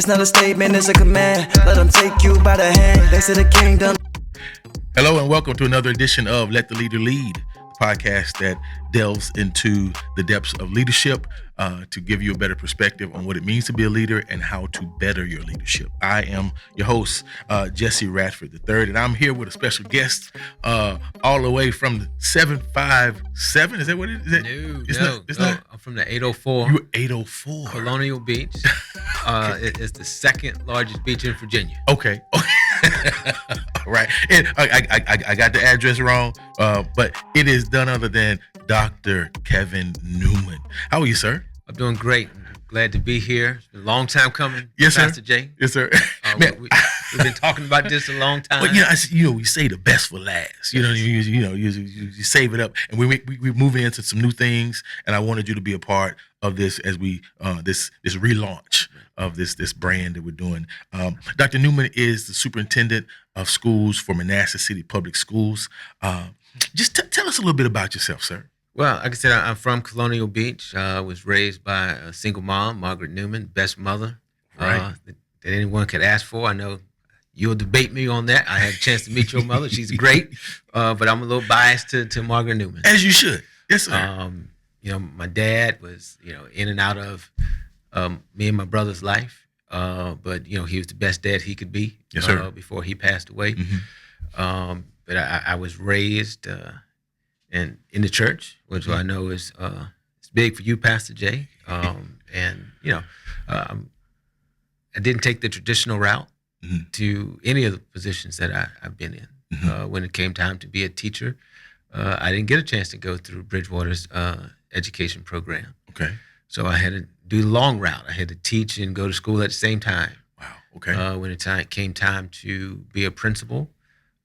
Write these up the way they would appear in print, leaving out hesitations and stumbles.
It's not a statement, it's a command. Let them take you by the hand. They say the kingdom. Hello and welcome to another edition of Let the Leader Lead, the podcast that delves into the depths of leadership to give you a better perspective on what it means to be a leader and how to better your leadership. I am your host, Jesse Radford III, and I'm here with a special guest all the way from the 757. Is that what it is? No. I'm from the 804. You're 804. Colonial Beach. It's the second largest beach in Virginia. Okay. All right. And I got the address wrong, but it is none other than Dr. Kevin Newman. How are you, sir? I'm doing great. Glad to be here. It's been a long time coming. Yes, Pastor sir. Jay. Yes, sir. Man, we've been talking about this a long time. But we say the best for last. You save it up, and we move into some new things. And I wanted you to be a part of this as we this relaunch of this brand that we're doing. Dr. Newman is the superintendent of schools for Manassas City Public Schools. Just tell us a little bit about yourself, sir. Well, like I said, I'm from Colonial Beach. I was raised by a single mom, Margaret Newman, best mother that anyone could ask for. I know you'll debate me on that. I had a chance to meet your mother. She's great, but I'm a little biased to Margaret Newman. As you should. Yes, sir. My dad was, in and out of me and my brother's life, but he was the best dad he could be. Yes, sir. Before he passed away. Mm-hmm. But I was raised in the church, which I know is it's big for you, Pastor Jay. I didn't take the traditional route to any of the positions that I've been in. Mm-hmm. When it came time to be a teacher, I didn't get a chance to go through Bridgewater's education program. Okay. So I had to do the long route. I had to teach and go to school at the same time. Wow. Okay. When it came time to be a principal,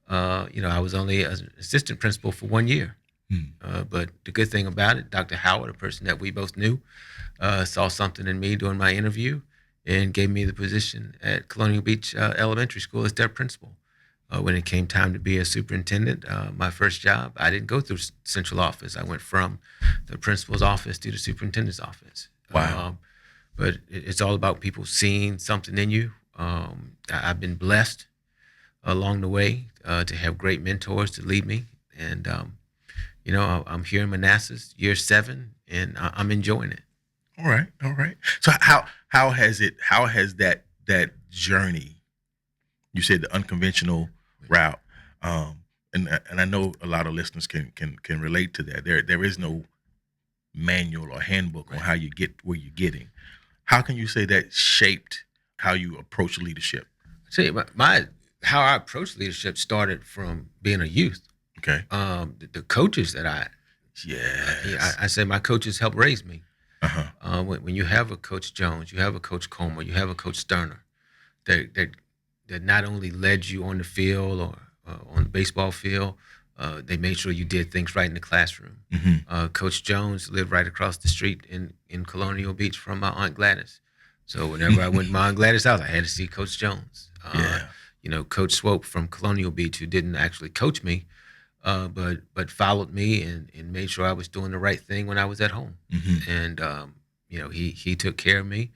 I was only an assistant principal for 1 year. But the good thing about it, Dr. Howard, a person that we both knew, saw something in me during my interview and gave me the position at Colonial Beach Elementary School as their principal. When it came time to be a superintendent, my first job, I didn't go through central office. I went from the principal's office to the superintendent's office. Wow. But it's all about people seeing something in you. I've been blessed along the way to have great mentors to lead me. And, I'm here in Manassas, year 7, and I'm enjoying it. All right. So how has that journey, you said the unconventional route, and I know a lot of listeners can relate to that. There is no manual or handbook on how you get where you're getting. How can you say that shaped how you approach leadership? See, how I approach leadership started from being a youth. Okay. The coaches that I say my coaches helped raise me. Uh-huh. When you have a Coach Jones, you have a Coach Comer, you have a Coach Sterner, that not only led you on the field or on the baseball field, they made sure you did things right in the classroom. Mm-hmm. Coach Jones lived right across the street in Colonial Beach from my Aunt Gladys. So whenever I went to my Aunt Gladys' house, I had to see Coach Jones. Coach Swope from Colonial Beach, who didn't actually coach me, but followed me and made sure I was doing the right thing when I was at home. Mm-hmm. And he took care of me,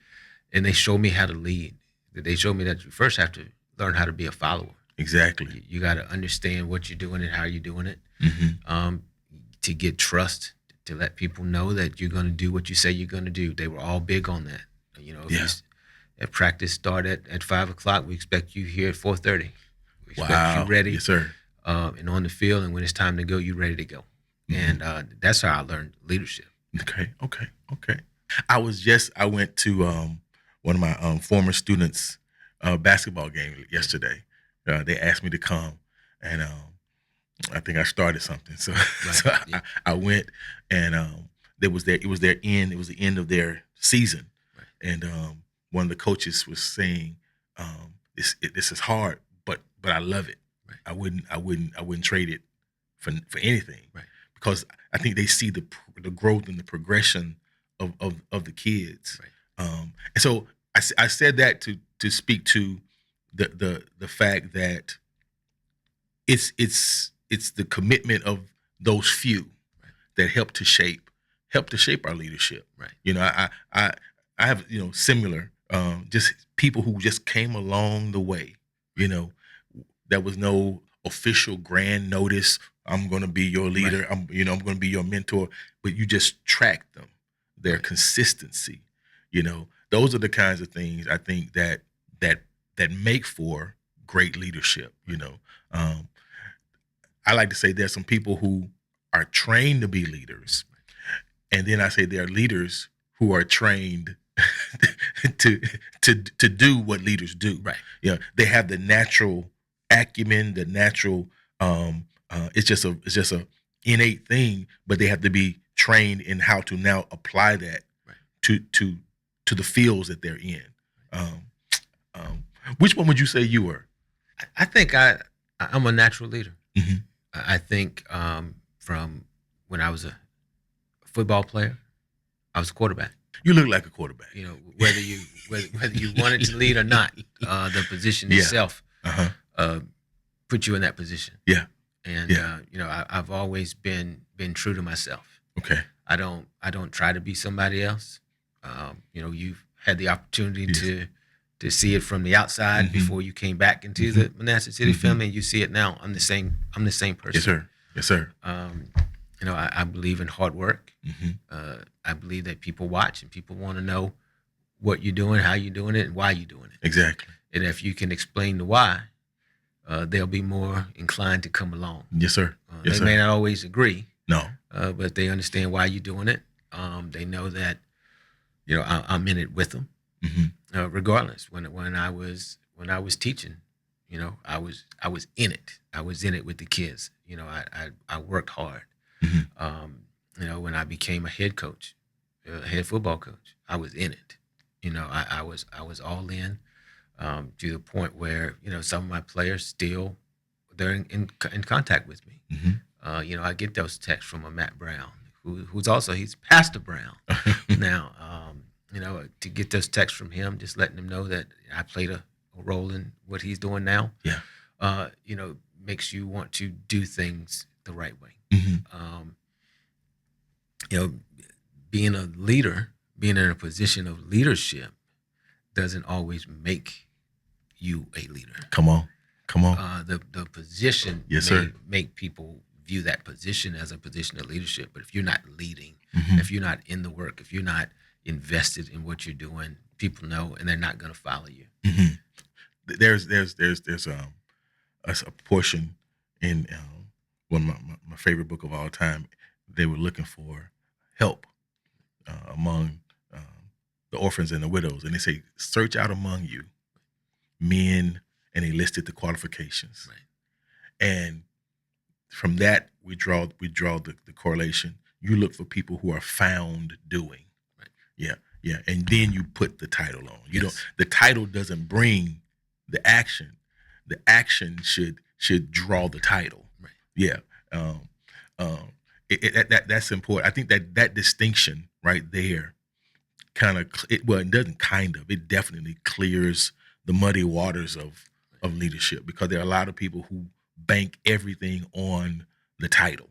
and they showed me how to lead. They showed me that you first have to learn how to be a follower. Exactly. You got to understand what you're doing and how you're doing it. Mm-hmm. To get trust, to let people know that you're going to do what you say you're going to do. They were all big on that. If practice start at 5:00, we expect you here at 4:30. We expect you ready. Yes, sir. And on the field, and when it's time to go, you're ready to go. Mm-hmm. And that's how I learned leadership. Okay. I went to one of my former students' basketball game yesterday. They asked me to come, and I think I started something. So, I went, and it was the end of their season, and one of the coaches was saying, "This is hard, but I love it. Right. I wouldn't trade it for anything, because I think they see the growth and the progression of the kids, and so I said that to speak to the fact that it's the commitment of those few that help to shape our leadership. Right. I have similar just people who just came along the way. You know, there was no official grand notice. I'm going to be your leader. Right. I'm going to be your mentor. But you just tracked them, their consistency. Those are the kinds of things I think that make for great leadership. I like to say there's some people who are trained to be leaders, and then I say there are leaders who are trained to do what leaders do. Right. They have the natural acumen, the natural. It's just a innate thing, but they have to be trained in how to now apply that to the fields that they're in. Which one would you say you were? I think I'm a natural leader. Mm-hmm. I think from when I was a football player, I was a quarterback. You look like a quarterback. Whether you wanted to lead or not, the position itself put you in that position. Yeah. And I've always been true to myself. Okay. I don't try to be somebody else. You've had the opportunity to see it from the outside before you came back into the Manassas City family, and you see it now. I'm the same person. Yes, sir. I believe in hard work. I believe that people watch and people want to know what you're doing, how you're doing it, and why you're doing it. Exactly. And if you can explain the why, they'll be more inclined to come along. Yes, sir. They may not always agree. No. But they understand why you're doing it. They know that, I'm in it with them. Regardless, when I was teaching, I was in it. I was in it with the kids. I worked hard. When I became a head coach, a head football coach, I was in it. I was all in, to the point where some of my players still they're in contact with me. I get those texts from a Matt Brown, he's Pastor Brown now. To get those texts from him, just letting him know that I played a role in what he's doing now. Yeah. Makes you want to do things the right way. Being a leader, being in a position of leadership doesn't always make you a leader. Come on. The position may make people view that position as a position of leadership, but if you're not leading, if you're not in the work, if you're not invested in what you're doing, people know, and they're not going to follow you. There's a portion in one of my favorite book of all time. They were looking for help among the orphans and the widows, and they say, search out among you men, and they listed the qualifications. And from that we draw the correlation. You look for people who are found doing. Yeah. And then you put the title on. The title doesn't bring the action. The action should draw the title. Yeah. That's important. I think that distinction right there it definitely clears the muddy waters of leadership, because there are a lot of people who bank everything on the title,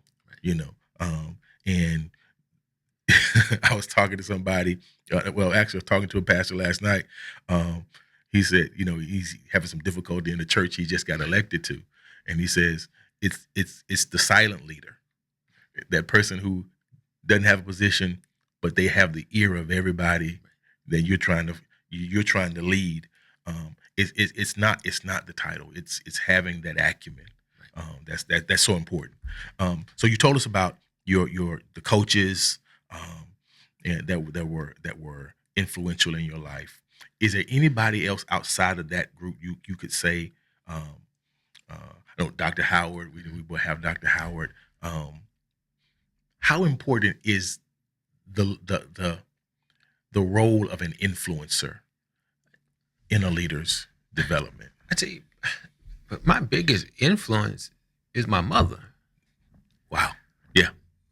and I was talking to somebody, actually I was talking to a pastor last night. He said, he's having some difficulty in the church he just got elected to. And he says, it's the silent leader, that person who doesn't have a position, but they have the ear of everybody that you're trying to lead. It's not the title. It's having that acumen. That's so important. So you told us about the coaches that were influential in your life. Is there anybody else outside of that group you could say? Dr. Howard. We will have Dr. Howard. How important is the role of an influencer in a leader's development? I tell you, but my biggest influence is my mother. Wow. Yeah.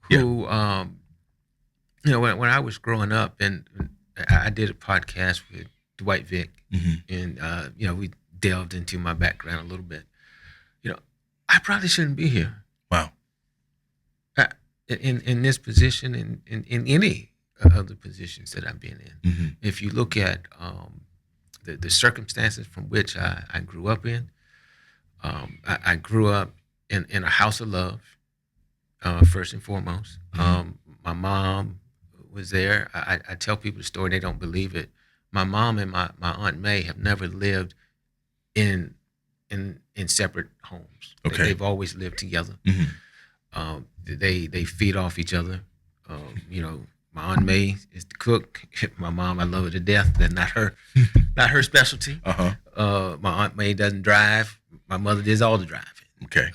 Who, when I was growing up, and I did a podcast with Dwight Vick, and we delved into my background a little bit. I probably shouldn't be here. Wow. In this position, in any of the positions that I've been in. If you look at the circumstances from which I grew up in. I grew up in a house of love, first and foremost. My mom was there. I tell people the story, they don't believe it. My mom and my Aunt May have never lived in separate homes. Okay. They've always lived together. They feed off each other. My Aunt May is the cook. My mom, I love her to death. That's not her specialty. My Aunt May doesn't drive. My mother does all the driving. Okay.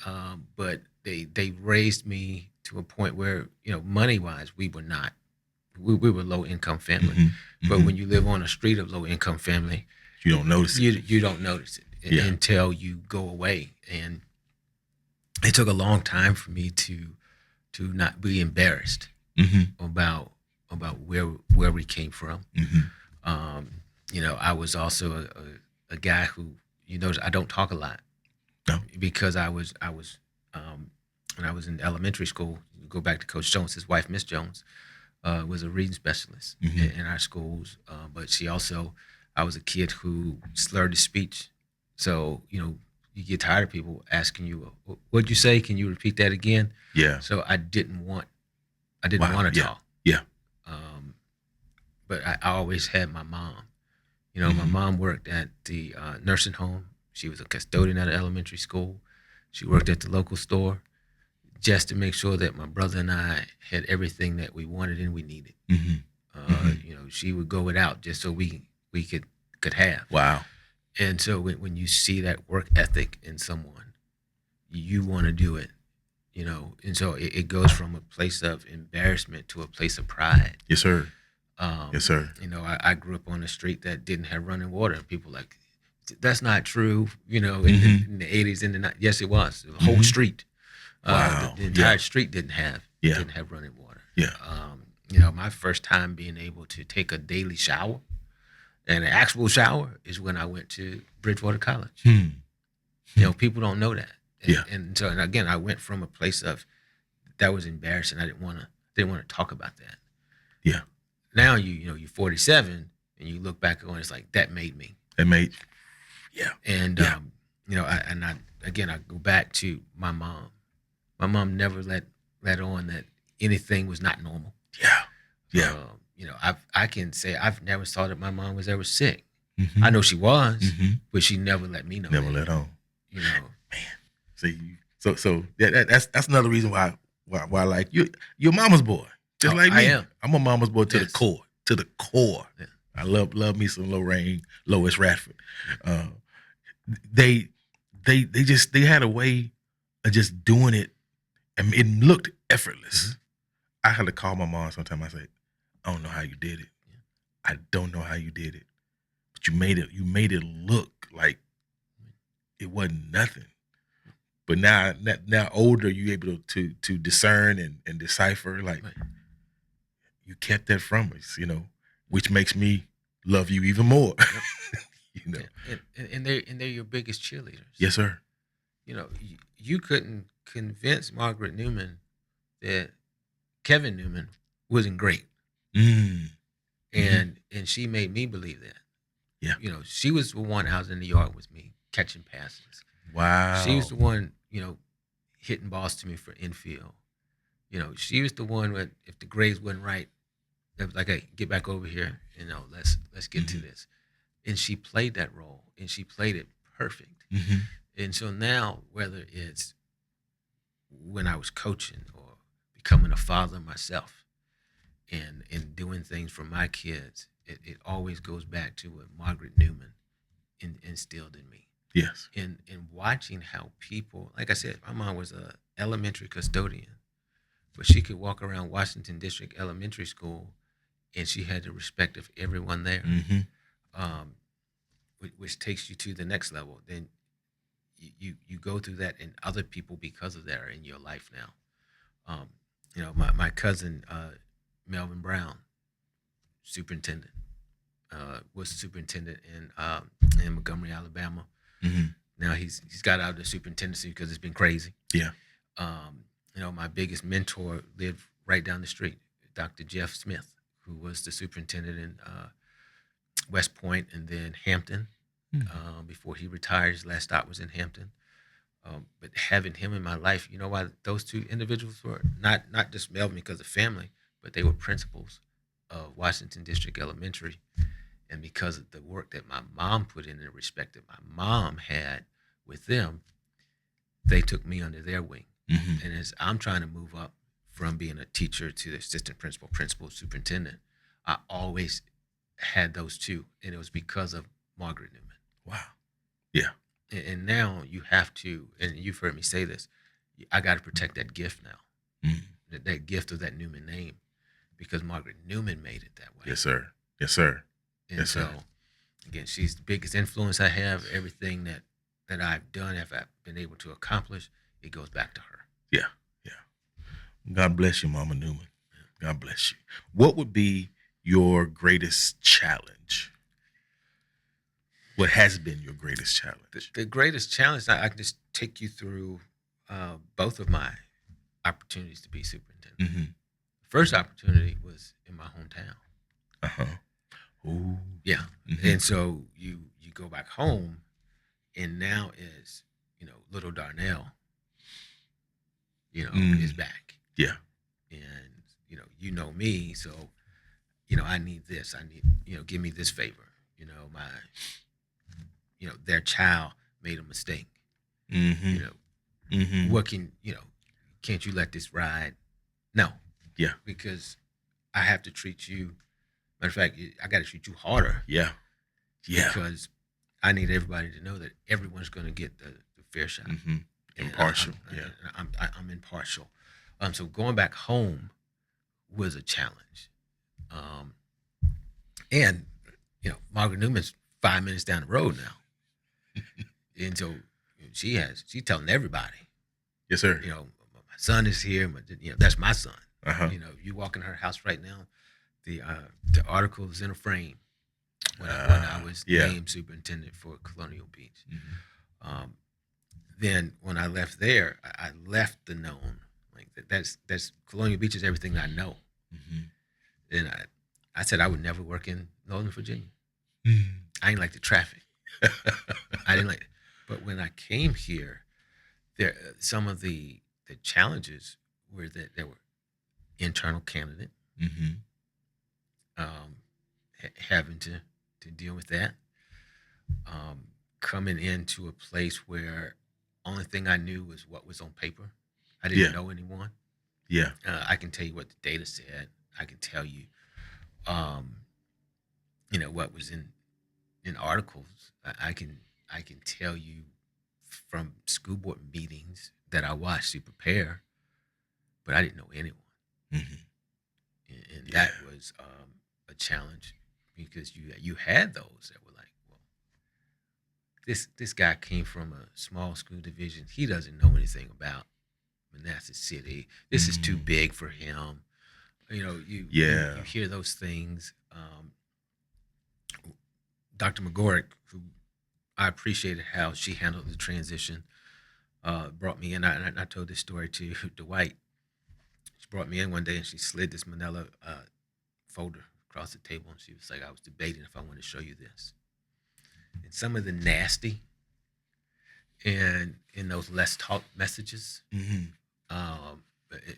But they raised me to a point where, money wise, we were not. We were low income family. But when you live on a street of low income family, you don't notice it. You don't notice it until you go away. And it took a long time for me to not be embarrassed about where we came from. I was also a guy who, I don't talk a lot. No. Because I was when I was in elementary school, go back to Coach Jones, his wife, Miss Jones, was a reading specialist in our schools. But I was a kid who slurred his speech. So, you get tired of people asking you, what'd you say? Can you repeat that again? Yeah. So I didn't want to talk. Yeah. But I always had my mom. My mom worked at the nursing home. She was a custodian at an elementary school. She worked at the local store just to make sure that my brother and I had everything that we wanted and we needed. She would go without just so we could have. Wow. And so when you see that work ethic in someone, you want to do it, and so it goes from a place of embarrassment to a place of pride. Yes, sir. Yes, sir. I grew up on a street that didn't have running water, and people like, that's not true. In the 80s, in the 90s, yes, it was. The whole street, wow. the entire street didn't have running water. Yeah. My first time being able to take a daily shower, and an actual shower, is when I went to Bridgewater College. People don't know that. And so, and again, I went from a place of that was embarrassing. I didn't want to talk about that. Yeah. Now you're 47 and you look back on it's like that made me. Yeah. And I go back to my mom. My mom never let on that anything was not normal. Yeah. I can say I've never thought that my mom was ever sick. I know she was, but she never let me know. Never that. let on. Man. See, so that's another reason why like you're mama's boy, just like me. I am. I'm a mama's boy to the core. To the core. Yeah. I love me some Lorraine, Lois Radford. They had a way of just doing it, and it looked effortless. I had to call my mom sometime. I said, I don't know how you did it. I don't know how you did it, but you made it look like it wasn't nothing. But now older, you're able to discern and decipher. Like you kept that from us, which makes me love you even more. And they're your biggest cheerleaders. Yes, sir. You couldn't convince Margaret Newman that Kevin Newman wasn't great. And she made me believe that. Yeah. She was the one out in the yard with me catching passes. Wow. She was the one, hitting balls to me for infield. She was the one when if the grades wasn't right, that was like, hey, get back over here. Let's get to this. And she played that role, and she played it perfect. And so now, whether it's when I was coaching or becoming a father myself, and doing things for my kids, it always goes back to what Margaret Newman instilled in me. Yes. And watching how people, like I said, my mom was a elementary custodian, but she could walk around Washington District Elementary School, and she had the respect of everyone there, which takes you to the next level. Then you go through that, and other people, because of that, are in your life now. My cousin Melvin Brown, superintendent, was superintendent in Montgomery, Alabama. Now he's got out of the superintendency because it's been crazy. Yeah. My biggest mentor lived right down the street, Dr. Jeff Smith, who was the superintendent West Point, and then Hampton. Before he retired, his last stop was in Hampton. But having him in my life, you know why those two individuals were not just Melvin because of family, but they were principals of Washington District Elementary, and because of the work that my mom put in and the respect that my mom had with them, they took me under their wing. And as I'm trying to move up from being a teacher to the assistant principal, principal, superintendent, I always had those two, and it was because of Margaret Newman. Wow. Yeah. And now you have to, and you've heard me say this, I got to protect that gift now, that gift of that Newman name, because Margaret Newman made it that way. Yes, sir. Yes, sir. And yes, so, sir. Again, she's the biggest influence I have. Everything that I've done, if I've been able to accomplish, it goes back to her. Yeah. God bless you, Mama Newman. God bless you. What would be your greatest challenge? What has been your greatest challenge? The greatest challenge, I can just take you through both of my opportunities to be superintendent. First opportunity was in my hometown. Ooh. Yeah. And so you go back home, and now is, little Darnell, is back. Yeah. And, you know me, so, I need this. I need, give me this favor. Their child made a mistake. What can't you let this ride? No. Yeah. Because I have to treat you, matter of fact, I got to treat you harder. Yeah. Because I need everybody to know that everyone's going to get the fair shot. Impartial. I'm impartial. So going back home was a challenge. And Margaret Newman's 5 minutes down the road now. And so she's telling everybody. Yes, sir. My son is here. That's my son. You walk in her house right now, the article is in a frame when I was named superintendent for Colonial Beach. Then when I left there, I left the known. Like that's Colonial Beach is everything I know. And I said I would never work in Northern Virginia. I didn't like the traffic. I didn't like it. But when I came here, some of the challenges were that there were internal candidate, having to deal with that, coming into a place where only thing I knew was what was on paper. I didn't know anyone. Yeah. I can tell you what the data said. I can tell you, what was in articles. I can tell you from school board meetings that I watched to prepare, but I didn't know anyone. And that was a challenge, because you had those that were like, well, this guy came from a small school division. He doesn't know anything about Manassas City. This is too big for him. You hear those things. Dr. McGorick, who I appreciated how she handled the transition, brought me in. I told this story to Dwight. She brought me in one day and she slid this manila folder across the table, and she was like, I was debating if I want to show you this. And some of the nasty and in those less talk messages,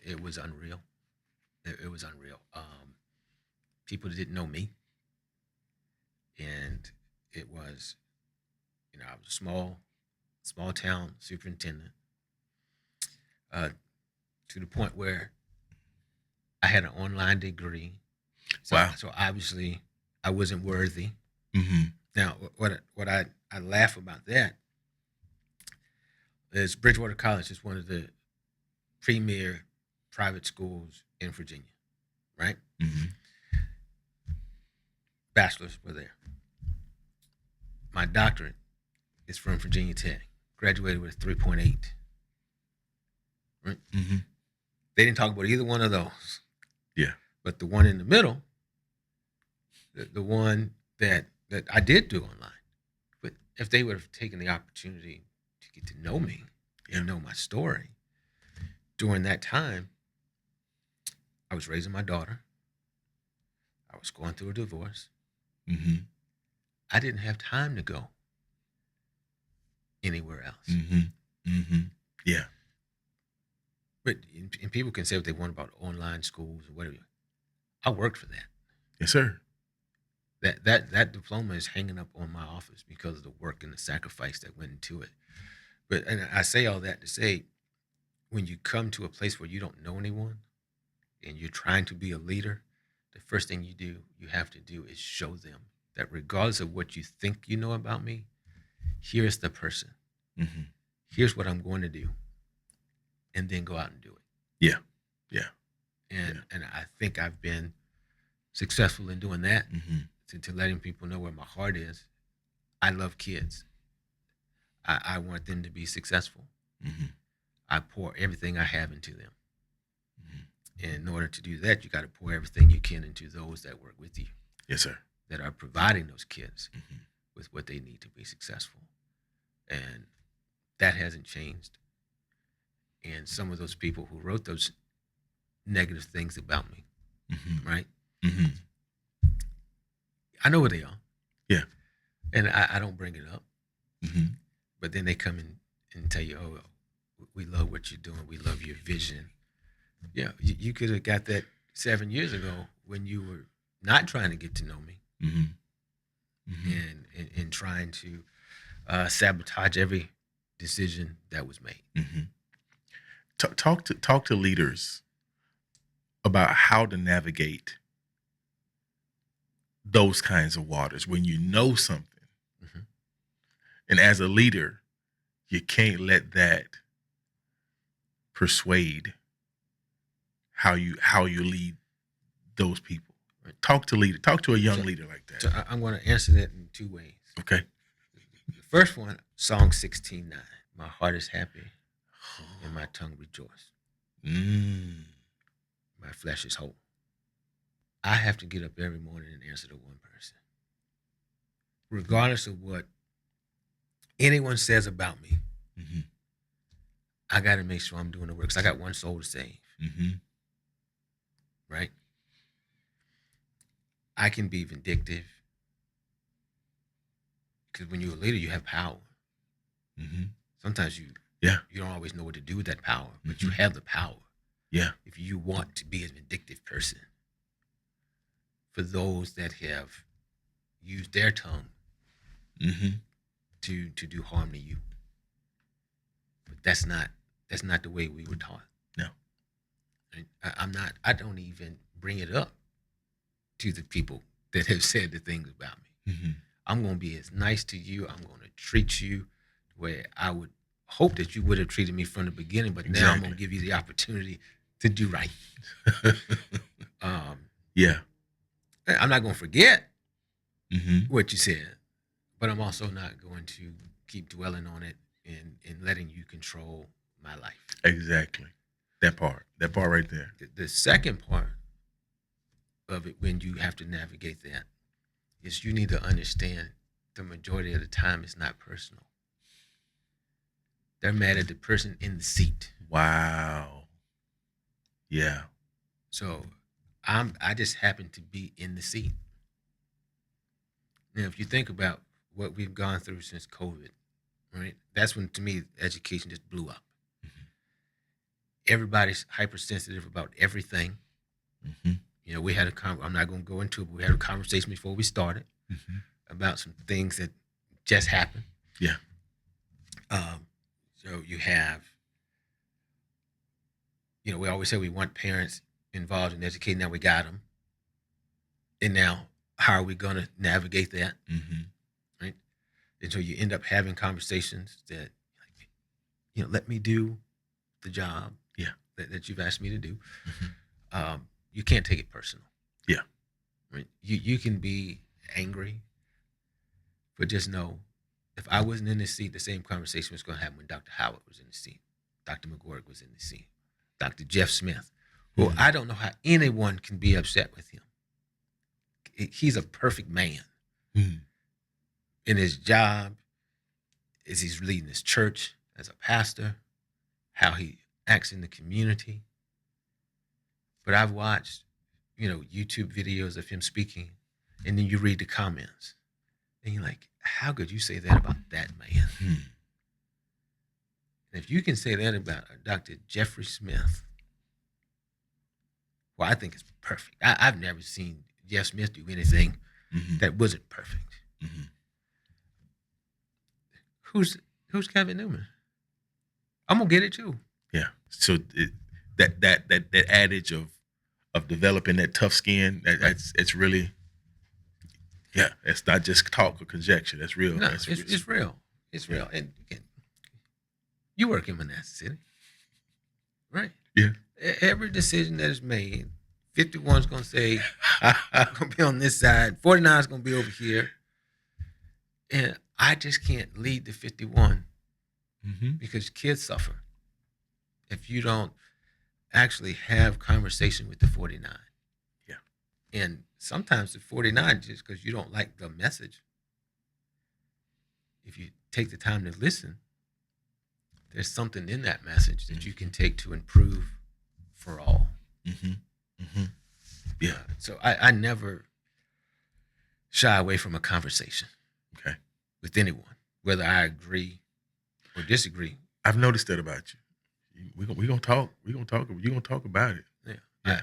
it was unreal. It was unreal. People didn't know me. And it was, I was a small town superintendent, to the point where I had an online degree. So obviously I wasn't worthy. Now, what I laugh about that is Bridgewater College is one of the premier private schools in Virginia, right? Bachelors were there. My doctorate is from Virginia Tech. Graduated with a 3.8. Right? They didn't talk about either one of those. Yeah. But the one in the middle, the one that I did do online, but if they would have taken the opportunity to get to know me and know my story during that time, I was raising my daughter. I was going through a divorce. I didn't have time to go anywhere else. Yeah. But and people can say what they want about online schools or whatever. I worked for that. Yes, sir. That diploma is hanging up on my office because of the work and the sacrifice that went into it. But and I say all that to say, when you come to a place where you don't know anyone and you're trying to be a leader, the first thing you have to do is show them that regardless of what you think you know about me, here's the person. Here's what I'm going to do. And then go out and do it. Yeah. Yeah. And I think I've been successful in doing that, to letting people know where my heart is. I love kids. I want them to be successful. I pour everything I have into them. And in order to do that, you got to pour everything you can into those that work with you. Yes, sir. That are providing those kids with what they need to be successful. And that hasn't changed. And some of those people who wrote those negative things about me, right? I know where they are. Yeah. And I don't bring it up. But then they come in and tell you, oh, we love what you're doing. We love your vision. Yeah, you could have got that 7 years ago when you were not trying to get to know me and trying to sabotage every decision that was made. Talk to leaders about how to navigate those kinds of waters when you know something, and as a leader, you can't let that persuade how you lead those people. Right? Talk to a young leader like that. So I'm going to answer that in two ways. Okay. The first one, Psalm 16:9. My heart is happy and my tongue rejoice. My flesh is whole. I have to get up every morning and answer to one person. Regardless of what anyone says about me, I got to make sure I'm doing the work because I got one soul to save. Right? I can be vindictive because when you're a leader, you have power. Sometimes you don't always know what to do with that power, but you have the power. Yeah. If you want to be a vindictive person for those that have used their tongue to do harm to you. But that's not the way we were taught. No. I don't even bring it up to the people that have said the things about me. I'm going to be as nice to you. I'm going to treat you the way I would hope that you would have treated me from the beginning, but now I'm going to give you the opportunity to do right. Yeah. I'm not going to forget what you said, but I'm also not going to keep dwelling on it and letting you control my life. Exactly. That part right there. The second part of it, when you have to navigate that, is you need to understand the majority of the time it's not personal. They're mad at the person in the seat. Wow. Yeah. So I just happen to be in the seat. Now, if you think about what we've gone through since COVID, right? That's when, to me, education just blew up. Everybody's hypersensitive about everything. You know, we had I'm not going to go into it, but we had a conversation before we started about some things that just happened. Yeah. So you have, you know, we always say we want parents involved in educating. Now we got them. And now, how are we going to navigate that? Right? And so you end up having conversations that, you know, let me do the job that you've asked me to do. You can't take it personal. Yeah. Right? You can be angry, but just know, if I wasn't in this seat, the same conversation was going to happen when Dr. Howard was in the seat. Dr. McGork was in the seat. Dr. Jeff Smith. Well, I don't know how anyone can be upset with him. He's a perfect man in his job, as he's leading his church as a pastor, how he acts in the community. But I've watched, you know, YouTube videos of him speaking, and then you read the comments. And you're like, how could you say that about that man? And if you can say that about Dr. Jeffrey Smith, well, I think it's perfect. I've never seen Jeff Smith do anything that wasn't perfect. Who's Kevin Newman? I'm gonna get it too. Yeah. So that adage of developing that tough skin, it's really, yeah, it's not just talk or conjecture. That's real. No, That's it's real. It's real. And again, you work in Manassas City, right? Yeah. Every decision that is made, 51 is gonna say gonna be on this side, 49 is gonna be over here, and I just can't lead the 51 because kids suffer if you don't actually have conversation with the 49. Yeah. And sometimes the 49, just because you don't like the message, if you take the time to listen, there's something in that message that you can take to improve for all. Yeah. So I never shy away from a conversation. Okay. With anyone, whether I agree or disagree. I've noticed that about you. We gonna talk. We gonna talk. You gonna talk about it. Yeah.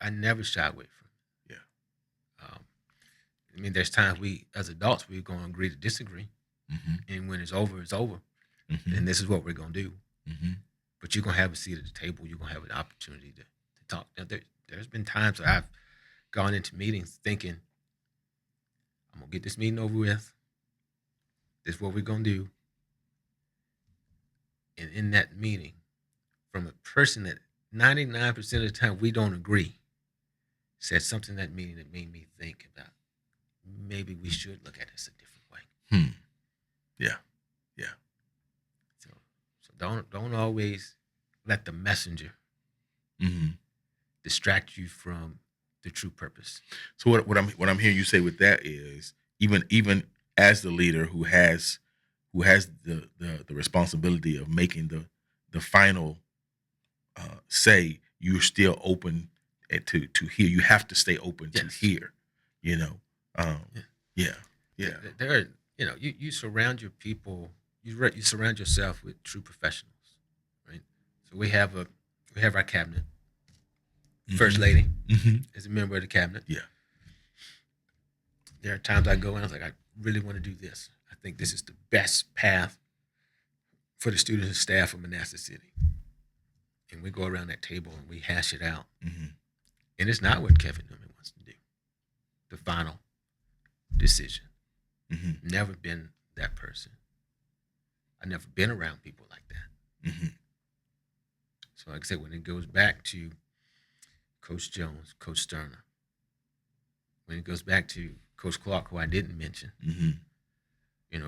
I never shy away from it. Yeah. I mean, there's times we, as adults, we're going to agree to disagree. And when it's over, it's over. And this is what we're going to do. But you're going to have a seat at the table. You're going to have an opportunity to talk. Now, there's been times where I've gone into meetings thinking, I'm going to get this meeting over with. This is what we're going to do. And in that meeting, from a person that 99% of the time we don't agree, said something in that meeting that made me think about maybe we should look at this a different way. Yeah. Yeah. So don't always let the messenger distract you from the true purpose. So what I'm hearing you say with that is even as the leader who has the responsibility of making the final say, you're still open to hear. You have to stay open to hear. You know. Yeah. There are, you surround your people. You surround yourself with true professionals, right? So we have our cabinet. First lady is a member of the cabinet. Yeah. There are times I go and I was like, I really want to do this. I think this is the best path for the students and staff of Manassas City. And we go around that table and we hash it out. And it's not what Kevin Newman wants to do. The final decision. Never been that person. I've never been around people like that. So like I said, when it goes back to Coach Jones, Coach Sterner, when it goes back to Coach Clark, who I didn't mention,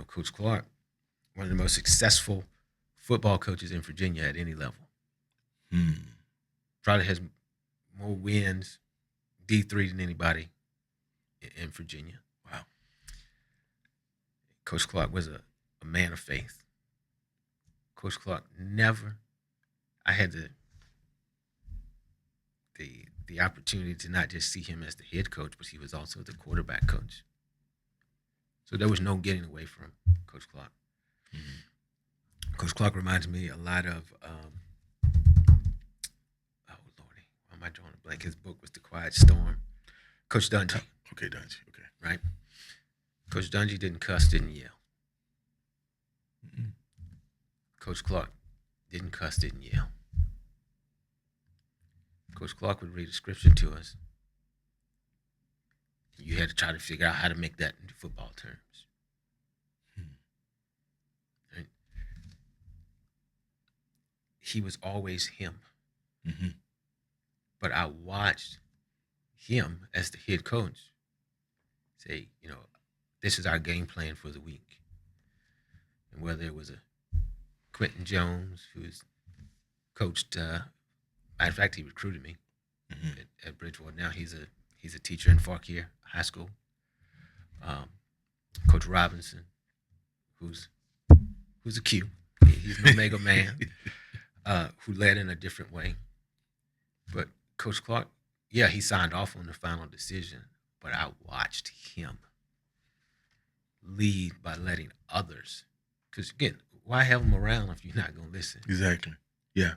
Coach Clark, one of the most successful football coaches in Virginia at any level. Probably has more wins, D3, than anybody in Virginia. Wow. Coach Clark was a man of faith. Coach Clark never, I had the opportunity to not just see him as the head coach, but he was also the quarterback coach. So there was no getting away from Coach Clark. Coach Clark reminds me a lot of, why am I drawing a blank? His book was The Quiet Storm. Coach Dungy. Okay, Dungy. Okay. Right? Coach Dungy didn't cuss, didn't yell. Coach Clark didn't cuss, didn't yell. Coach Clark would read a scripture to us. You had to try to figure out how to make that into football terms. Right? He was always him. But I watched him as the head coach say, this is our game plan for the week. And whether it was a Quentin Jones, who's coached, matter of fact, he recruited me at Bridgewater. Now he's a teacher in Fauquier High School. Coach Robinson, who's a Q. He's an Omega man, who led in a different way. But Coach Clark, he signed off on the final decision, but I watched him lead by letting others, because again, why have them around if you're not going to listen? Exactly. Yeah.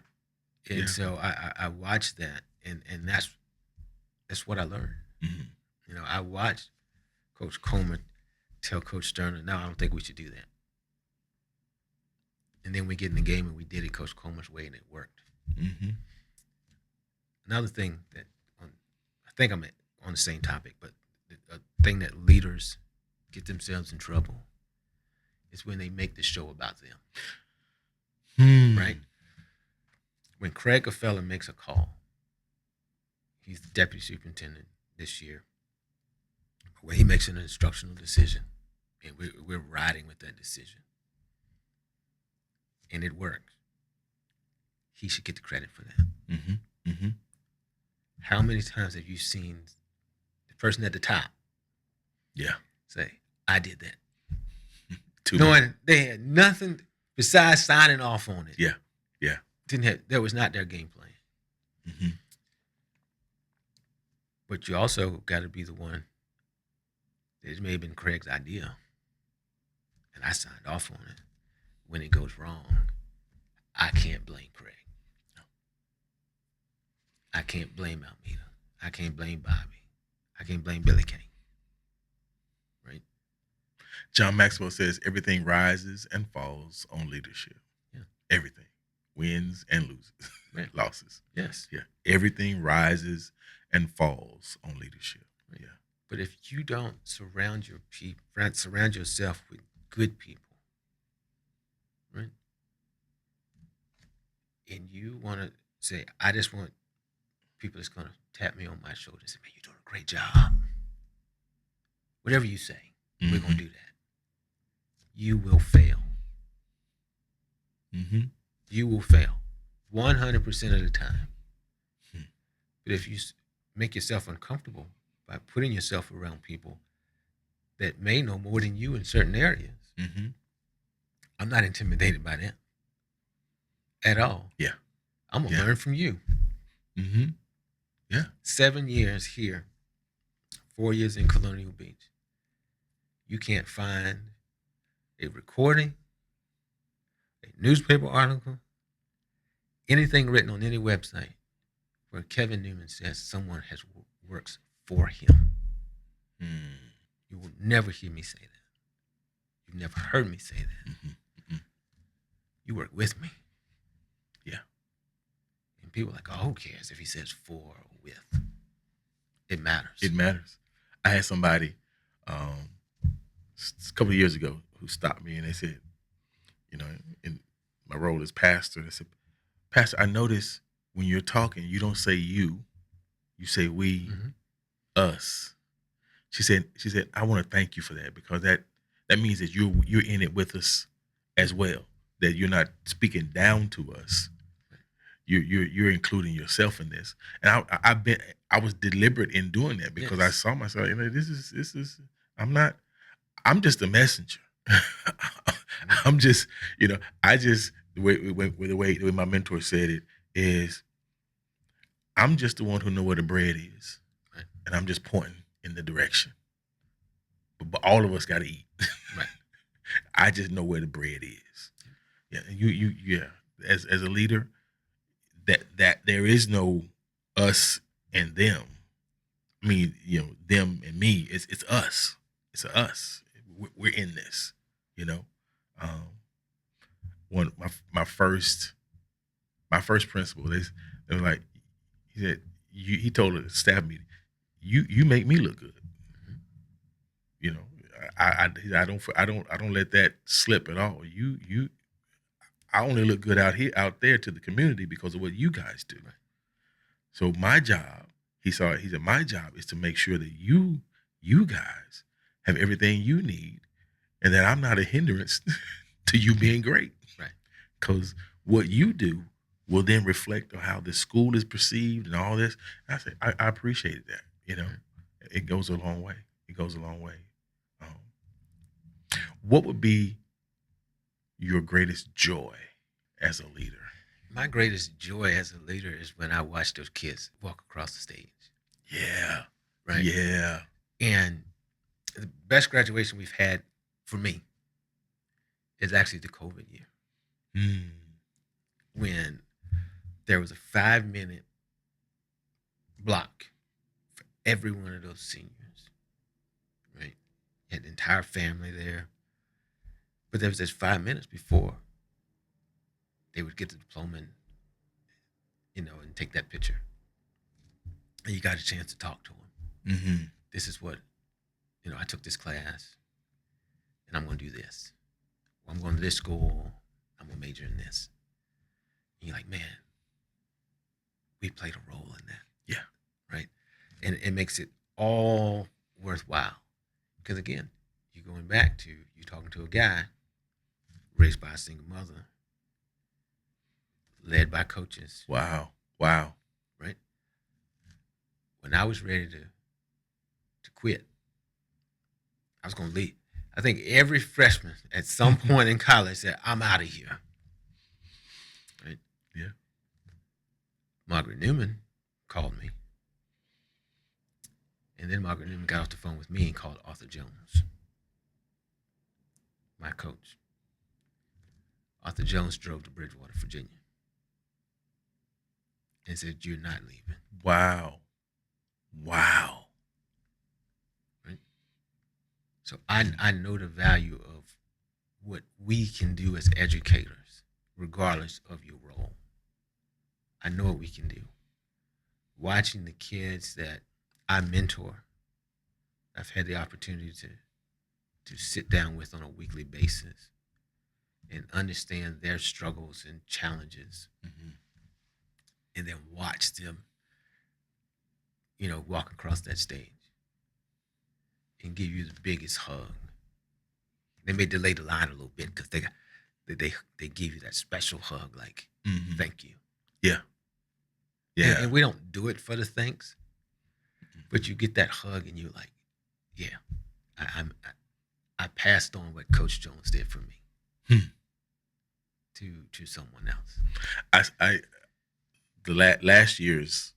And Yeah. so I watched that, and that's what I learned. Mm-hmm. I watched Coach Coleman tell Coach Sterner, "No, I don't think we should do that." And then we get in the game and we did it Coach Coleman's way, and it worked. Mm-hmm. Another thing that I think I'm on the same topic, but a thing that leaders get themselves in trouble is when they make the show about them. Right? When Craig O'Fella makes a call, he's the deputy superintendent this year, where he makes an instructional decision, and we're riding with that decision, and it works. He should get the credit for that. Mm-hmm. Mm-hmm. How many times have you seen the person at the top say, "I did that," knowing they had nothing besides signing off on it? Yeah. That was not their game plan. Mm-hmm. But you also got to be the one that it may have been Craig's idea, and I signed off on it. When it goes wrong, I can't blame Craig. No. I can't blame Almeida. I can't blame Bobby. I can't blame Billy Kane. Right? John Maxwell says everything rises and falls on leadership. Yeah. Everything. Wins and loses. Right. Losses. Yes. Yeah. Everything rises and falls on leadership. Right. Yeah. But if you don't surround yourself with good people, right? And you want to say, I just want people that's going to tap me on my shoulder and say, "Man, you're doing a great job." Whatever you say, we're going to do that. You will fail. Mm-hmm. You will fail 100% of the time. But if you make yourself uncomfortable by putting yourself around people that may know more than you in certain areas, I'm not intimidated by that at all. Yeah. I'm going to learn from you. Mm-hmm. Yeah. 7 years here, 4 years in Colonial Beach. You can't find a recording, a newspaper article, anything written on any website where Kevin Newman says someone works for him. You will never hear me say that. You've never heard me say that. You work with me. Yeah. And people are like, "Oh, who cares if he says for or with?" It matters. It matters. I had somebody a couple of years ago who stopped me and they said, in my role as pastor, they said, "Pastor, I notice when you're talking, you don't say you say we, us." She said, "I want to thank you for that, because that means that you're in it with us as well. That you're not speaking down to us. You're including yourself in this." And I was deliberate in doing that because I saw myself, this is I'm just a messenger. I'm just, the way my mentor said it is, I'm just the one who know where the bread is, and I'm just pointing in the direction. But all of us got to eat. Right. I just know where the bread is. Yeah, as a leader, that there is no us and them. I mean, them and me. It's us. It's us. We're in this. One my first principal, they were like, he said, he told the staff meeting, you make me look good. I don't let that slip at all. I only look good out there to the community because of what you guys do. Right. So my job, he said, my job is to make sure that you guys have everything you need, and that I'm not a hindrance to you being great. Right. Because what you do will then reflect on how the school is perceived and all this. And I said, I appreciated that. It goes a long way. It goes a long way. What would be your greatest joy as a leader? My greatest joy as a leader is when I watch those kids walk across the stage. Yeah. Right. Yeah. And the best graduation we've had for me is actually the COVID year when there was a 5-minute block for every one of those seniors, right? You had the entire family there. But there was just 5 minutes before they would get the diploma and, and take that picture. And you got a chance to talk to them. This is what, I took this class and I'm going to do this. Well, I'm going to this school. I'm going to major in this. And you're like, man, we played a role in that. Yeah. Right. And it makes it all worthwhile. Because again, you're going back to you talking to a guy raised by a single mother, led by coaches. Wow. Right? When I was ready to quit, I was going to leave. I think every freshman at some point in college said, I'm out of here. Right? Yeah. Margaret Newman called me. And then Margaret Newman got off the phone with me and called Arthur Jones, my coach. Arthur Jones drove to Bridgewater, Virginia, and said, you're not leaving. Wow. Right? So I know the value of what we can do as educators, regardless of your role. I know what we can do. Watching the kids that I mentor, I've had the opportunity to sit down with on a weekly basis and understand their struggles and challenges, and then watch them, walk across that stage and give you the biggest hug. They may delay the line a little bit because they give you that special hug, like, thank you. Yeah. And we don't do it for the thanks, but you get that hug and you're like, yeah, I passed on what Coach Jones did for me to someone else. Last year's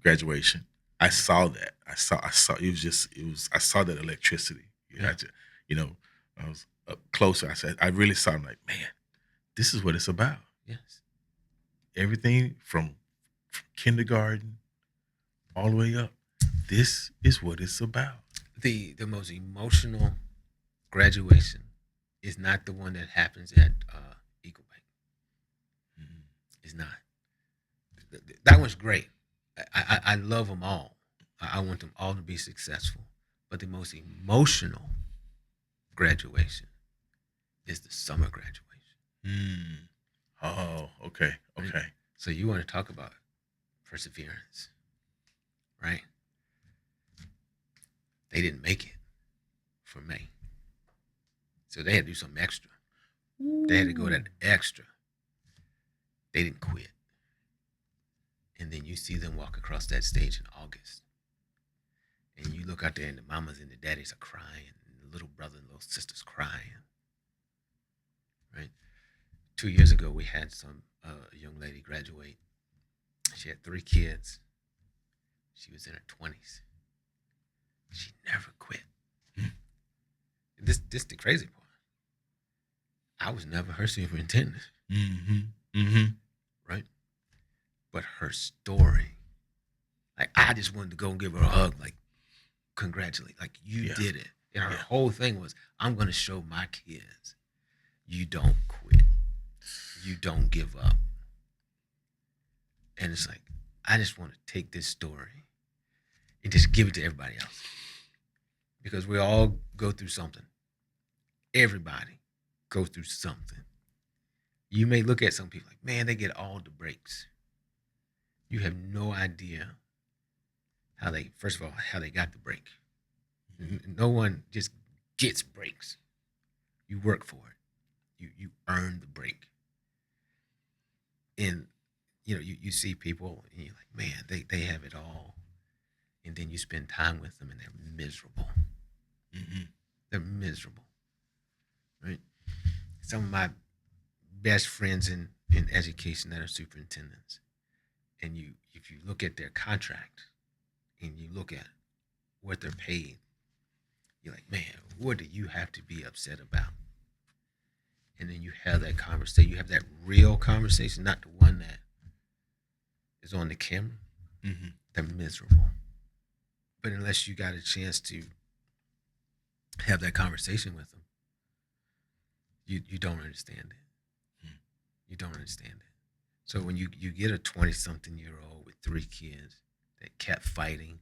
graduation, I saw that. I saw I saw that electricity. I was up closer. I really saw, I'm like, man, this is what it's about. Yes. Everything from kindergarten all the way up. This is what it's about. The most emotional graduation is not the one that happens at Eagle Bank. It's not. That one's great. I love them all. I want them all to be successful. But the most emotional graduation is the summer graduation. Oh, okay. Right? So you want to talk about perseverance, right? They didn't make it for May. So they had to do something extra. They had to go that extra. They didn't quit. And then you see them walk across that stage in August. And you look out there and the mamas and the daddies are crying. And the little brother and little sister's crying. Right? 2 years ago, we had a young lady graduate. She had 3 kids. She was in her 20s. She never quit. This the crazy part. I was never her superintendent. Right? But her story, like, I just wanted to go and give her a hug, like, congratulate, like, you did it. And her whole thing was, I'm going to show my kids, you don't quit. You don't give up. And it's like, I just want to take this story and just give it to everybody else. Because we all go through something. Everybody goes through something. You may look at some people like, man, they get all the breaks. You have no idea how they got the break. No one just gets breaks. You work for it. You earn the break. And you see people and you're like, man, they have it all. And then you spend time with them and they're miserable. They're miserable. Right? Some of my best friends in education that are superintendents. And if you look at their contract and you look at what they're paid, You're like, man, what do you have to be upset about? And then you have that conversation. You have that real conversation, not the one that is on the camera. Mm-hmm. They're miserable. But unless you got a chance to have that conversation with them, you don't understand it. Mm. You don't understand it. So when you get a 20-something-year-old with 3 kids that kept fighting,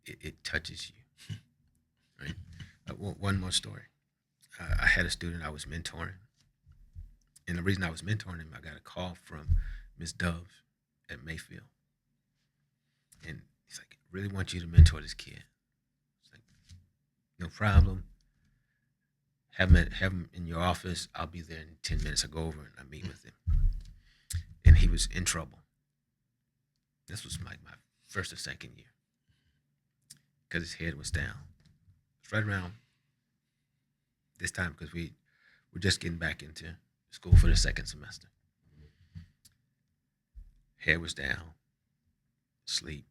it touches you, right? One more story. I had a student I was mentoring, and the reason I was mentoring him, I got a call from Miss Dove at Mayfield, and he's like, "I really want you to mentor this kid." It's like, "No problem. Have him in your office. I'll be there in 10 minutes. I go over and I meet with him." And he was in trouble. This was like my first or second year, because his head was down. It's right around this time because we're just getting back into school for the second semester. Head was down, sleep.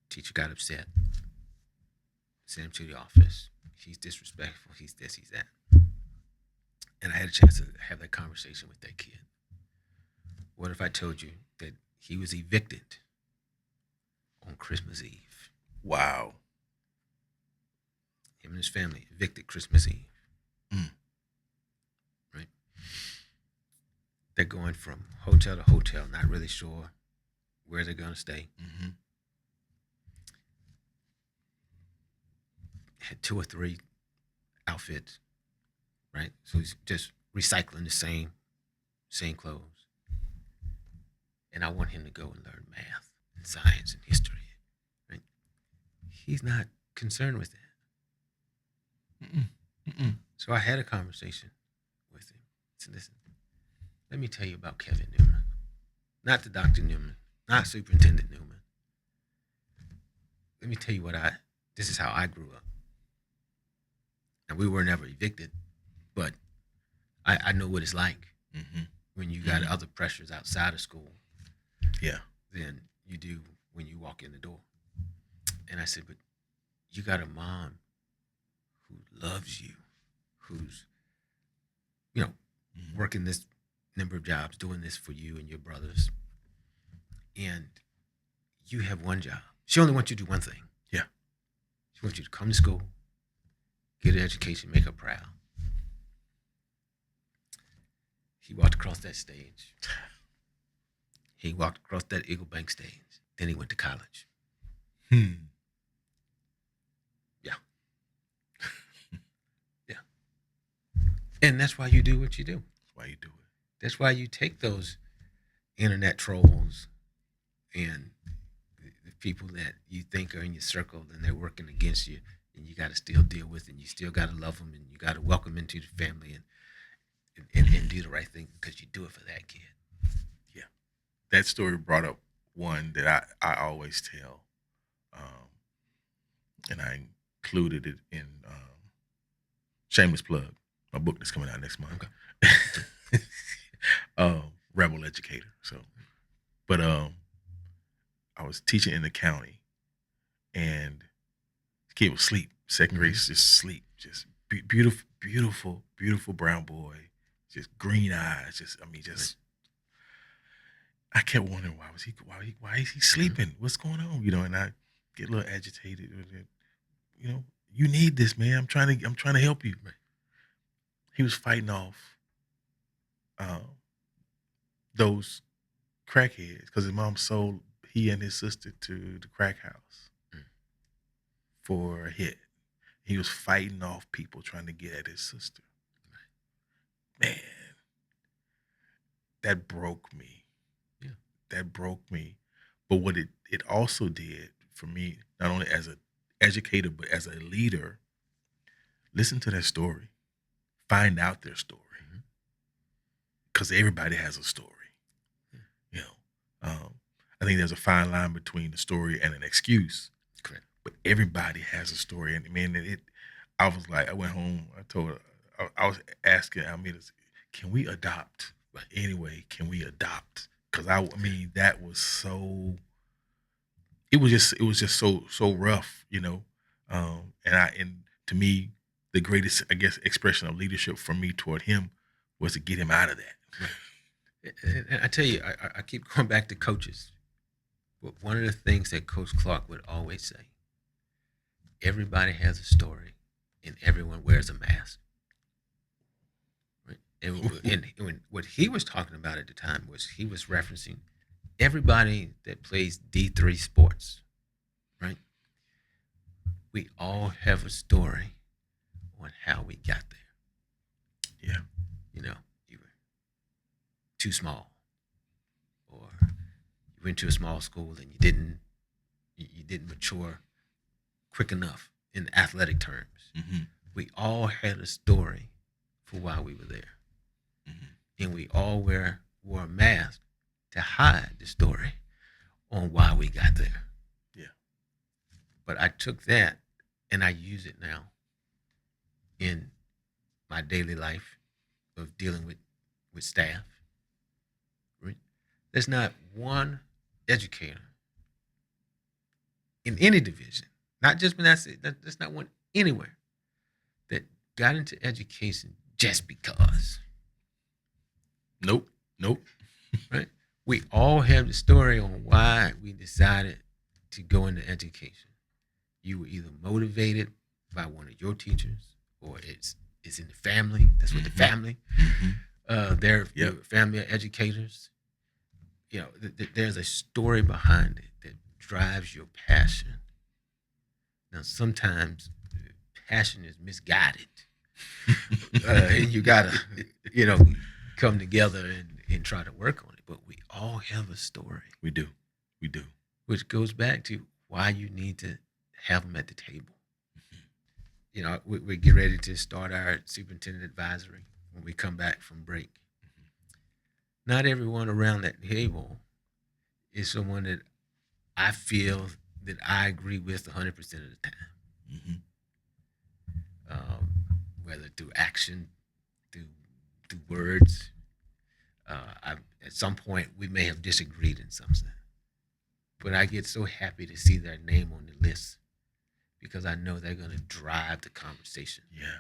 Teacher got upset. Sent him to the office. He's disrespectful. He's this, he's that. And I had a chance to have that conversation with that kid. What if I told you that he was evicted on Christmas Eve? Wow. Him and his family evicted Christmas Eve. Mm. Right? They're going from hotel to hotel, not really sure where they're going to stay. Mm-hmm. Had 2 or 3 outfits, right? So he's just recycling the same clothes. And I want him to go and learn math and science and history, right? He's not concerned with that. Mm-mm. Mm-mm. So I had a conversation with him. I said, "Listen, let me tell you about Kevin Newman. Not the Dr. Newman, not Superintendent Newman. Let me tell you this is how I grew up. And we were never evicted, but I know what it's like Mm-hmm. when you got other pressures outside of school Yeah. than you do when you walk in the door." And I said, "But you got a mom who loves you, who's, Mm-hmm. working this number of jobs, doing this for you and your brothers. And you have one job. She only wants you to do one thing. Yeah. She wants you to come to school, get an education, make her proud." He walked across that stage. He walked across that Eagle Bank stage. Then he went to college. Hmm. Yeah. Yeah. And that's why you do what you do. That's why you do it. That's why you take those internet trolls and the people that you think are in your circle and they're working against you, and you got to still deal with, and you still got to love them, and you got to welcome into the family and do the right thing because you do it for that kid. Yeah. That story brought up one that I always tell. And I included it in shameless plug, my book that's coming out next month. Okay. Rebel educator. So, but I was teaching in the county, and the kid was asleep. Second grade, just sleep, just beautiful, beautiful, beautiful brown boy, just green eyes. Just. I kept wondering why is he sleeping? What's going on? And I get a little agitated. You need this, man. I'm trying to help you. Right. He was fighting off those crackheads because his mom sold he and his sister to the crack house for a hit. He was fighting off people trying to get at his sister. Man, that broke me. Yeah. That broke me. But what it also did for me, not only as an educator, but as a leader, listen to their story. Find out their story. Because everybody has a story. I think there's a fine line between the story and an excuse. Correct. But everybody has a story. And man, I was like, I went home, I told her, I was asking Almeida, can we adopt? But anyway, can we adopt? Because that was so it was just so rough, and to me, the greatest, I guess, expression of leadership from me toward him was to get him out of that. And I tell you, I keep going back to coaches. But one of the things that Coach Clark would always say, everybody has a story and everyone wears a mask. Right? And what he was talking about at the time was he was referencing everybody that plays D3 sports, right? We all have a story on how we got there. Yeah. You were too small, or you went to a small school and you didn't mature quick enough in athletic terms. Mm-hmm. We all had a story for why we were there. Mm-hmm. And we all wore a mask to hide the story on why we got there. Yeah. But I took that and I use it now in my daily life of dealing with staff. Right? There's not one educator in any division, not just Manassas, there's not one anywhere that got into education just because. Nope. Right? We all have the story on why we decided to go into education. You were either motivated by one of your teachers, or it's in the family. That's what the family. Mm-hmm. They're family of educators. There's a story behind it that drives your passion. Now, sometimes passion is misguided. And you gotta, come together and try to work on it. But we all have a story. We do. Which goes back to why you need to have them at the table. Mm-hmm. We get ready to start our superintendent advisory when we come back from break. Mm-hmm. Not everyone around that table is someone that I feel that I agree with 100% of the time. Mm-hmm. Whether through action, through words. At some point, we may have disagreed in something. But I get so happy to see their name on the list because I know they're going to drive the conversation. Yeah.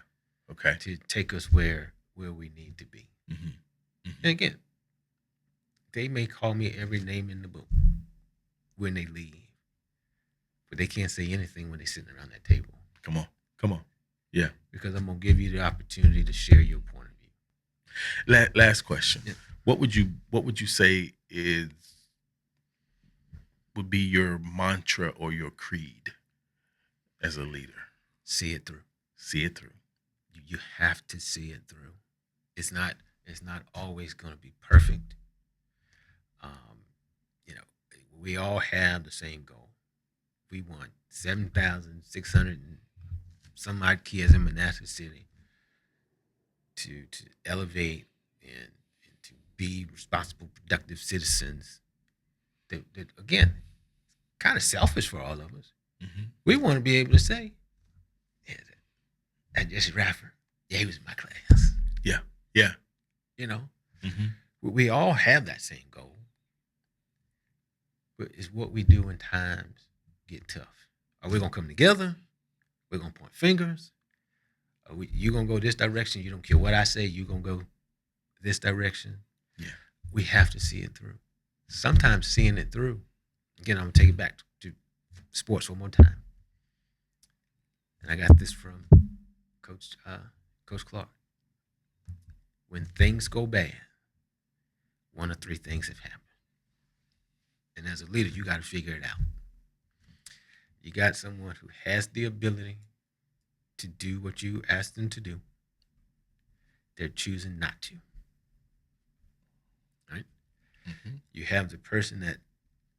Okay. To take us where we need to be. Mm-hmm. Mm-hmm. And again, they may call me every name in the book when they leave, but they can't say anything when they're sitting around that table. Come on. Yeah. Because I'm going to give you the opportunity to share your point of view. Last question. Yeah. What would you say would be your mantra or your creed as a leader? See it through. See it through. You have to see it through. It's not always going to be perfect. We all have the same goal. We want 7,600 and some odd kids in Manassas City to elevate and to be responsible, productive citizens. That again, kind of selfish for all of us. Mm-hmm. We want to be able to say, that Jesse Raffer, he was in my class. Yeah. Mm-hmm. We all have that same goal. But it's what we do when times get tough. Are we going to come together? We're going to point fingers? You going to go this direction? You don't care what I say. You going to go this direction? Yeah. We have to see it through. Sometimes seeing it through. Again, I'm going to take it back to sports one more time. And I got this from Coach Clark. When things go bad, one of three things have happened. And as a leader, you got to figure it out. You got someone who has the ability to do what you asked them to do. They're choosing not to. Right? Mm-hmm. You have the person that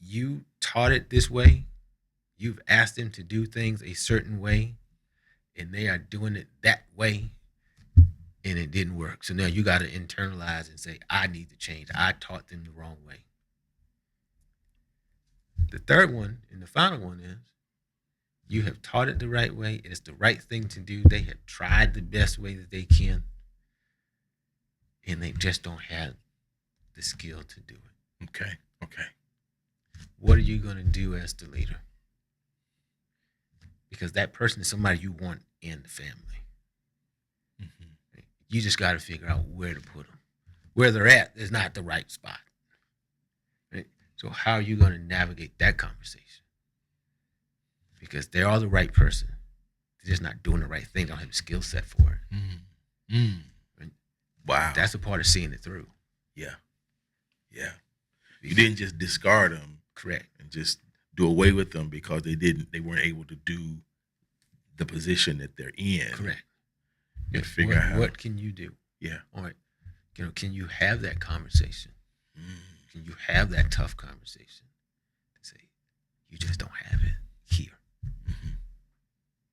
you taught it this way. You've asked them to do things a certain way, and they are doing it that way, and it didn't work. So now you got to internalize and say, I need to change. I taught them the wrong way. The third one and the final one is you have taught it the right way. It's the right thing to do. They have tried the best way that they can, and they just don't have the skill to do it. Okay. What are you going to do as the leader? Because that person is somebody you want in the family. You just got to figure out where to put them. Where they're at is not the right spot. Right? So how are you going to navigate that conversation? Because they are the right person. They're just not doing the right thing. They don't have the skill set for it. Right? Wow. That's a part of seeing it through. Yeah. You didn't just discard them. Correct. And just do away with them because they weren't able to do the position that they're in. Correct. And figure out what can you do? Yeah. All right. Can you have that conversation? Can you have that tough conversation? To say, you just don't have it here.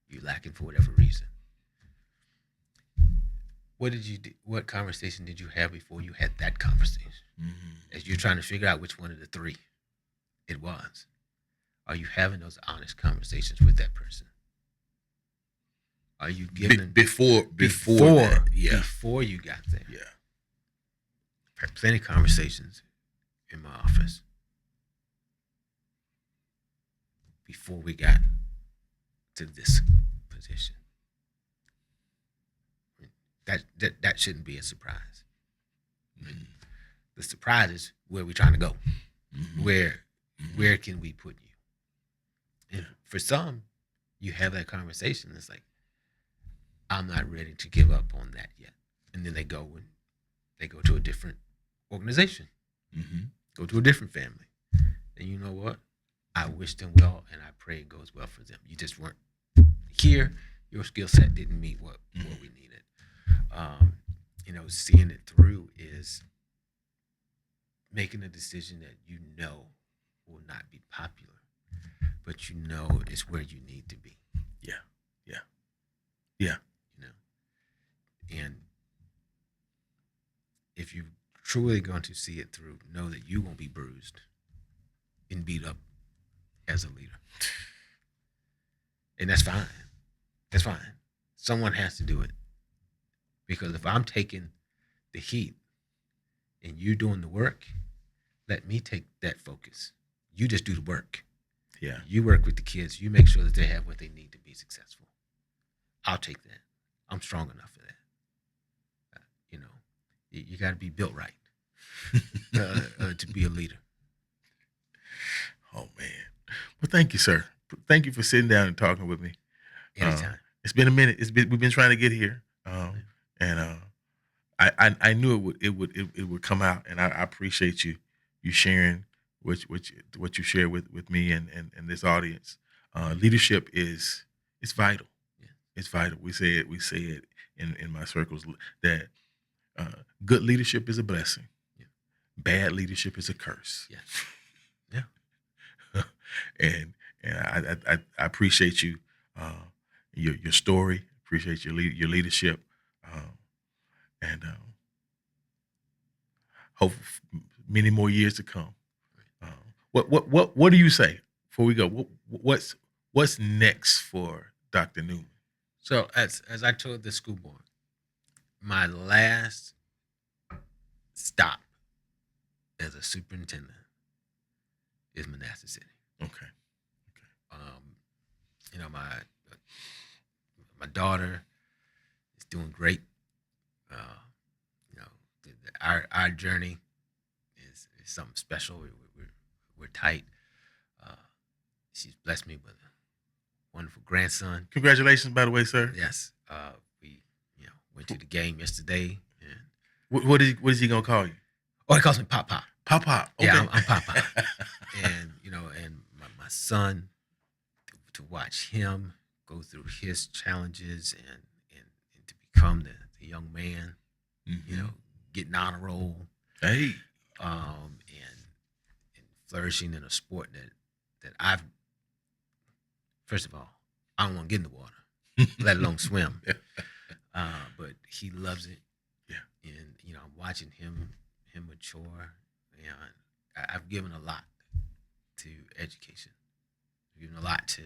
You're lacking for whatever reason. What did you do? What conversation did you have before you had that conversation? As you're trying to figure out which one of the three it was. Are you having those honest conversations with that person? Are you giving before that, before you got there? Yeah. I've had plenty of conversations in my office before we got to this position. That shouldn't be a surprise. The surprise is where we're trying to go. Where can we put you? And for some, you have that conversation. It's like, I'm not ready to give up on that yet. And then they go to a different organization, go to a different family. And you know what? I wish them well, and I pray it goes well for them. You just weren't here. Your skill set didn't meet what we needed. Seeing it through is making a decision that you know will not be popular, but you know is where you need to be. Yeah. And if you're truly going to see it through, know that you won't be bruised and beat up as a leader. And that's fine. That's fine. Someone has to do it. Because if I'm taking the heat and you doing the work, let me take that focus. You just do the work. Yeah. You work with the kids. You make sure that they have what they need to be successful. I'll take that. I'm strong enough for that. You got to be built right to be a leader. Oh, man. Well, thank you, sir. Thank you for sitting down and talking with me. Anytime. It's been a minute. We've been trying to get here, and I knew it would come out, and I appreciate you sharing what you share with me and this audience. Leadership is vital. Yeah. It's vital. We say it in my circles that good leadership is a blessing. Yeah. Bad leadership is a curse. Yeah. and I appreciate you, your story. Appreciate your leadership, and hope many more years to come. What do you say before we go? What's next for Dr. Newman? So as I told the school board, my last stop as a superintendent is Manassas City. Okay. My daughter is doing great. Our journey is something special. We're tight. She's blessed me with a wonderful grandson. Congratulations, by the way, sir. Yes. We went to the game yesterday, and What is he gonna call you? oh, he calls me Pop Pop. Pop Pop. Okay. Yeah, I'm Pop Pop. And my son, to watch him go through his challenges and to become the young man, getting on a roll, Hey. and flourishing in a sport that I've, first of all, I don't want to get in the water, let alone swim. But he loves it. Yeah. And I'm watching him mature. And I've given a lot to education. I've given a lot to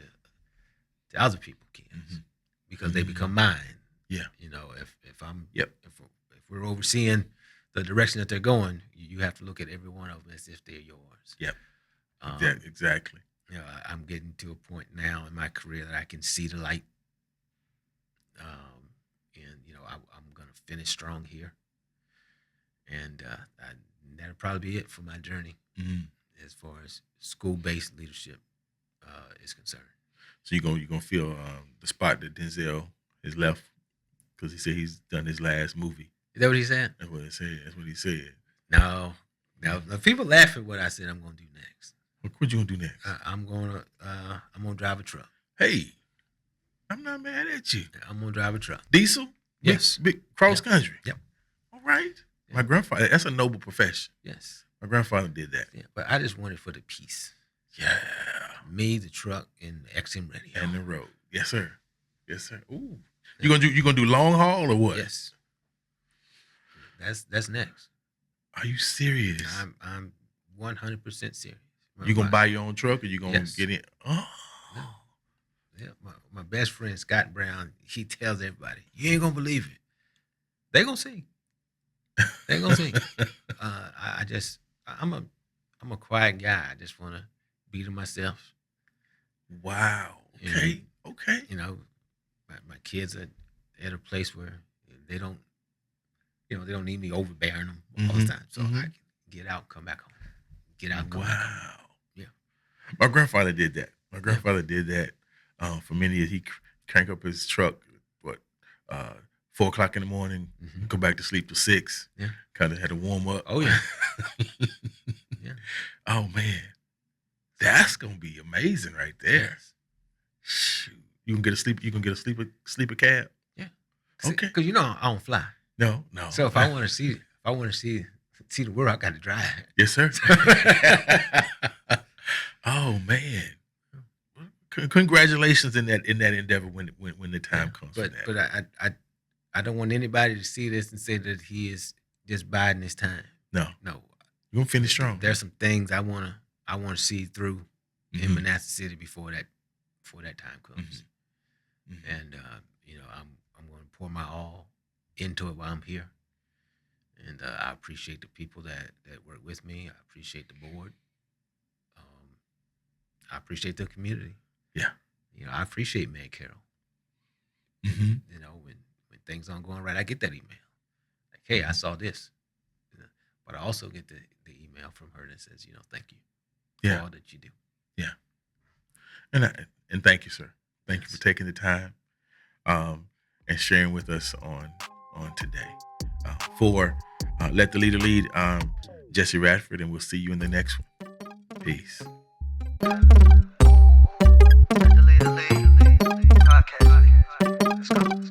other people's kids because they become mine. Yeah. If I'm Yep. if we're overseeing the direction that they're going, you have to look at every one of them as if they're yours. Yep. Exactly. You know, I'm getting to a point now in my career that I can see the light. And you know, I'm gonna finish strong here, and that'll probably be it for my journey as far as school-based leadership is concerned. So you're gonna fill the spot that Denzel has left because he said he's done his last movie. Is that what he said? That's what it said. That's what he said. No. Now people laugh at what I said I'm gonna do next. What you gonna do next? I'm gonna drive a truck. Hey, I'm not mad at you. I'm gonna drive a truck. Diesel? Yes. Big cross country. Yep. All right. Yeah. My grandfather, that's a noble profession. Yes. My grandfather did that. Yeah. But I just want it for the peace. Yeah. Me, the truck, and the XM radio. And the road. Yes, sir. Yes, sir. Ooh. You gonna do long haul or what? Yes. That's next. Are you serious? I'm 100% serious. You gonna buy your own truck or you gonna Yes. get in? Oh. No. Yeah, my best friend Scott Brown, he tells everybody, "You ain't gonna believe it. They gonna see. They gonna see." I'm a quiet guy. I just want to be to myself. Wow. Okay. Okay. You know, my kids are at a place where they don't need me overbearing them all the time. So I can get out, come back home. Get out, come back home. Wow. Yeah. My grandfather did that. My grandfather did that for many years. He crank up his truck, 4:00 in the morning, go back to sleep till 6. Yeah. Kind of had to warm up. Oh yeah. Yeah. Oh man. That's gonna be amazing right there. Yes. Shoot. You can get a sleeper cab? Yeah. Okay. Because you know I don't fly. No. So if I want to see the world, I got to drive. Yes, sir. Oh man. Congratulations in that endeavor when the time comes for that. But I don't want anybody to see this and say that he is just biding his time. No. No. You're gonna finish strong. There's some things I wanna see through in Manassas City before that time comes. And you know, I'm gonna pour my all into it while I'm here. And I appreciate the people that work with me. I appreciate the board. I appreciate the community. Yeah. You know, I appreciate Meg Carroll. You know, when things aren't going right, I get that email. Like, hey, I saw this. You know, but I also get the email from her that says, you know, thank you for all that you do. Yeah. And thank you, sir. Thank you for taking the time and sharing with us on today. For Let the Leader Lead, Jesse Radford, and we'll see you in the next one. Peace. Let the leader lead. Podcast. Let's go.